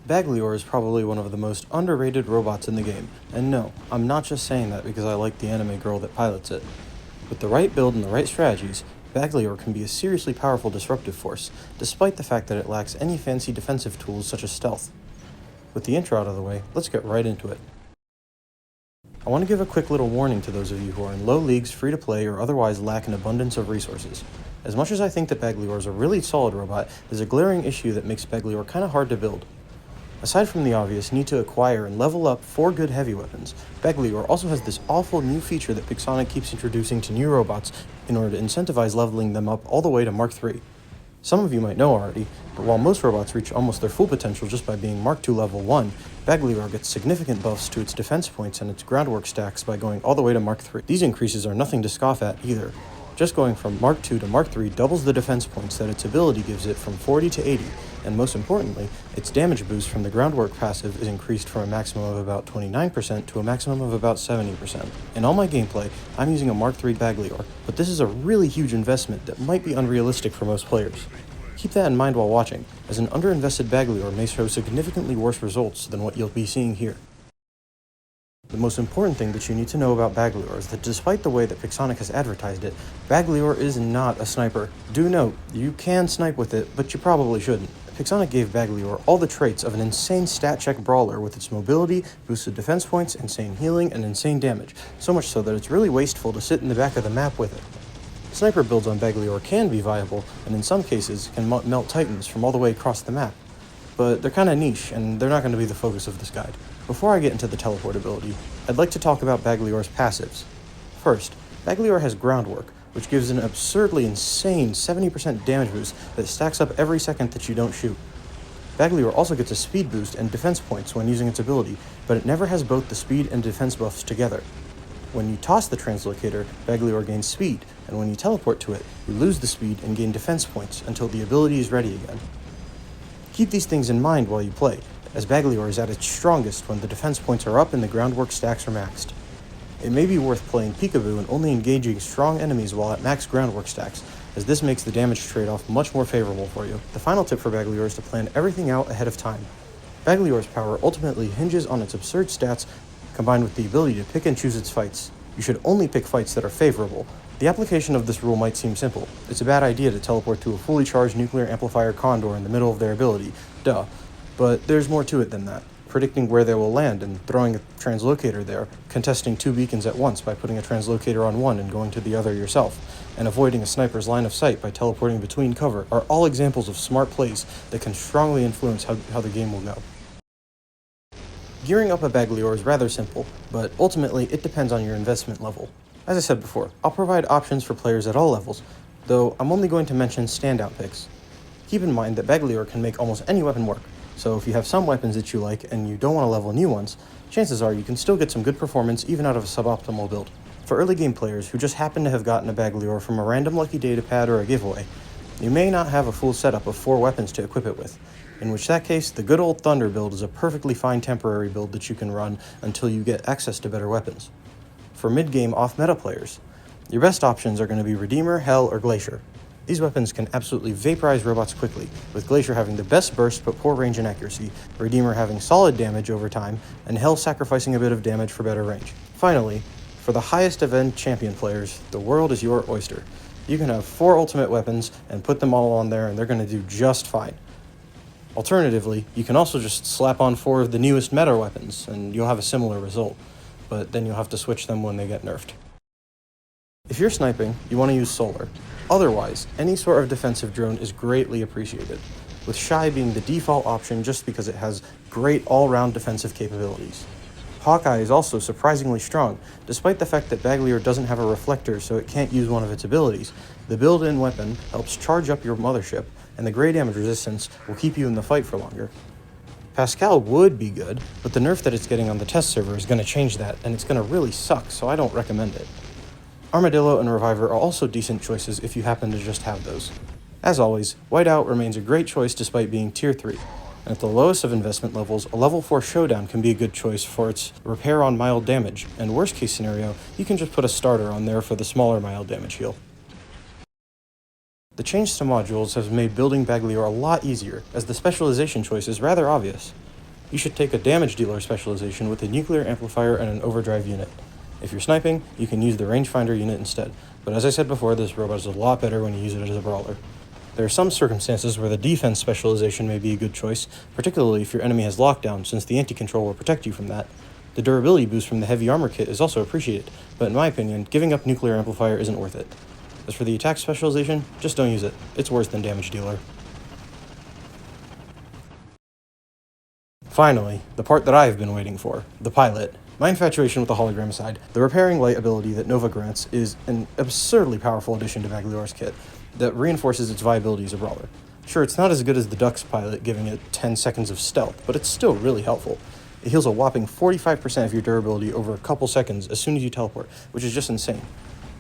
Bagliore is probably one of the most underrated robots in the game, and no, I'm not just saying that because I like the anime girl that pilots it. With the right build and the right strategies, Bagliore can be a seriously powerful disruptive force, despite the fact that it lacks any fancy defensive tools such as stealth. With the intro out of the way, let's get right into it. I want to give a quick little warning to those of you who are in low leagues, free to play, or otherwise lack an abundance of resources. As much as I think that Bagliore is a really solid robot, there's a glaring issue that makes Bagliore kinda hard to build. Aside from the obvious need to acquire and level up 4 good heavy weapons, Bagliore also has this awful new feature that Pixonic keeps introducing to new robots in order to incentivize leveling them up all the way to Mark III. Some of you might know already, but while most robots reach almost their full potential just by being Mark II level 1, Bagliore gets significant buffs to its defense points and its groundwork stacks by going all the way to Mark III. These increases are nothing to scoff at either. Just going from Mark II to Mark III doubles the defense points that its ability gives it from 40 to 80, and most importantly, its damage boost from the groundwork passive is increased from a maximum of about 29% to a maximum of about 70%. In all my gameplay, I'm using a Mark III Bagliore, but this is a really huge investment that might be unrealistic for most players. Keep that in mind while watching, as an underinvested Bagliore may show significantly worse results than what you'll be seeing here. The most important thing that you need to know about Bagliore is that despite the way that Pixonic has advertised it, Bagliore is not a sniper. Do note, you can snipe with it, but you probably shouldn't. Pixonic gave Bagliore all the traits of an insane stat check brawler with its mobility, boosted defense points, insane healing, and insane damage, so much so that it's really wasteful to sit in the back of the map with it. Sniper builds on Bagliore can be viable, and in some cases can melt titans from all the way across the map, but they're kinda niche, and they're not going to be the focus of this guide. Before I get into the teleport ability, I'd like to talk about Bagliore's passives. First, Bagliore has groundwork, which gives an absurdly insane 70% damage boost that stacks up every second that you don't shoot. Bagliore also gets a speed boost and defense points when using its ability, but it never has both the speed and defense buffs together. When you toss the translocator, Bagliore gains speed, and when you teleport to it, you lose the speed and gain defense points until the ability is ready again. Keep these things in mind while you play, as Bagliore is at its strongest when the defense points are up and the groundwork stacks are maxed. It may be worth playing Peekaboo and only engaging strong enemies while at max groundwork stacks, as this makes the damage trade-off much more favorable for you. The final tip for Bagliore is to plan everything out ahead of time. Bagliore's power ultimately hinges on its absurd stats combined with the ability to pick and choose its fights. You should only pick fights that are favorable. The application of this rule might seem simple. It's a bad idea to teleport to a fully charged nuclear amplifier Condor in the middle of their ability, duh. But there's more to it than that. Predicting where they will land and throwing a translocator there, contesting 2 beacons at once by putting a translocator on one and going to the other yourself, and avoiding a sniper's line of sight by teleporting between cover are all examples of smart plays that can strongly influence how the game will go. Gearing up a Bagliore is rather simple, but ultimately it depends on your investment level. As I said before, I'll provide options for players at all levels, though I'm only going to mention standout picks. Keep in mind that Bagliore can make almost any weapon work, so if you have some weapons that you like and you don't want to level new ones, chances are you can still get some good performance even out of a suboptimal build. For early game players who just happen to have gotten a Bagliore from a random lucky datapad or a giveaway, you may not have a full setup of 4 weapons to equip it with, in which that case, the good old Thunder build is a perfectly fine temporary build that you can run until you get access to better weapons. For mid-game off-meta players, your best options are going to be Redeemer, Hell, or Glacier. These weapons can absolutely vaporize robots quickly, with Glacier having the best burst but poor range and accuracy, Redeemer having solid damage over time, and Hell sacrificing a bit of damage for better range. Finally, for the highest event champion players, the world is your oyster. You can have 4 ultimate weapons and put them all on there and they're going to do just fine. Alternatively, you can also just slap on 4 of the newest meta weapons and you'll have a similar result, but then you'll have to switch them when they get nerfed. If you're sniping, you want to use Solar. Otherwise, any sort of defensive drone is greatly appreciated, with Shy being the default option just because it has great all-round defensive capabilities. Hawkeye is also surprisingly strong, despite the fact that Bagliore doesn't have a reflector so it can't use one of its abilities. The built-in weapon helps charge up your mothership, and the gray damage resistance will keep you in the fight for longer. Pascal would be good, but the nerf that it's getting on the test server is going to change that, and it's going to really suck, so I don't recommend it. Armadillo and Reviver are also decent choices if you happen to just have those. As always, Whiteout remains a great choice despite being tier 3, and at the lowest of investment levels, a level 4 Showdown can be a good choice for its repair on mild damage, and worst case scenario, you can just put a starter on there for the smaller mild damage heal. The change to modules has made building Bagliore a lot easier, as the specialization choice is rather obvious. you should take a damage dealer specialization with a nuclear amplifier and an overdrive unit. If you're sniping, you can use the rangefinder unit instead, but as I said before, this robot is a lot better when you use it as a brawler. There are some circumstances where the defense specialization may be a good choice, particularly if your enemy has lockdown, since the anti-control will protect you from that. The durability boost from the heavy armor kit is also appreciated, but in my opinion, giving up nuclear amplifier isn't worth it. As for the attack specialization, just don't use it. It's worse than damage dealer. Finally, the part that I've been waiting for, the pilot. My infatuation with the hologram aside, the repairing light ability that Nova grants is an absurdly powerful addition to Bagliore's kit that reinforces its viability as a brawler. Sure, it's not as good as the Duck's pilot, giving it 10 seconds of stealth, but it's still really helpful. It heals a whopping 45% of your durability over a couple seconds as soon as you teleport, which is just insane.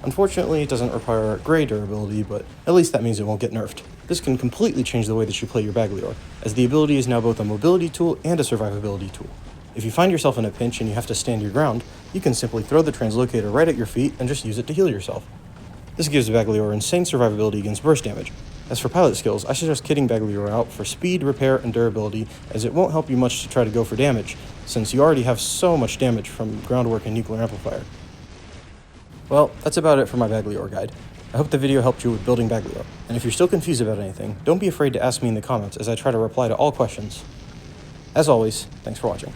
Unfortunately, it doesn't require gray durability, but at least that means it won't get nerfed. This can completely change the way that you play your Bagliore, as the ability is now both a mobility tool and a survivability tool. If you find yourself in a pinch and you have to stand your ground, you can simply throw the translocator right at your feet and just use it to heal yourself. This gives Bagliore insane survivability against burst damage. As for pilot skills, I suggest kitting Bagliore out for speed, repair, and durability, as it won't help you much to try to go for damage, since you already have so much damage from groundwork and nuclear amplifier. Well, that's about it for my Bagliore guide. I hope the video helped you with building Bagliore, and if you're still confused about anything, don't be afraid to ask me in the comments as I try to reply to all questions. As always, thanks for watching.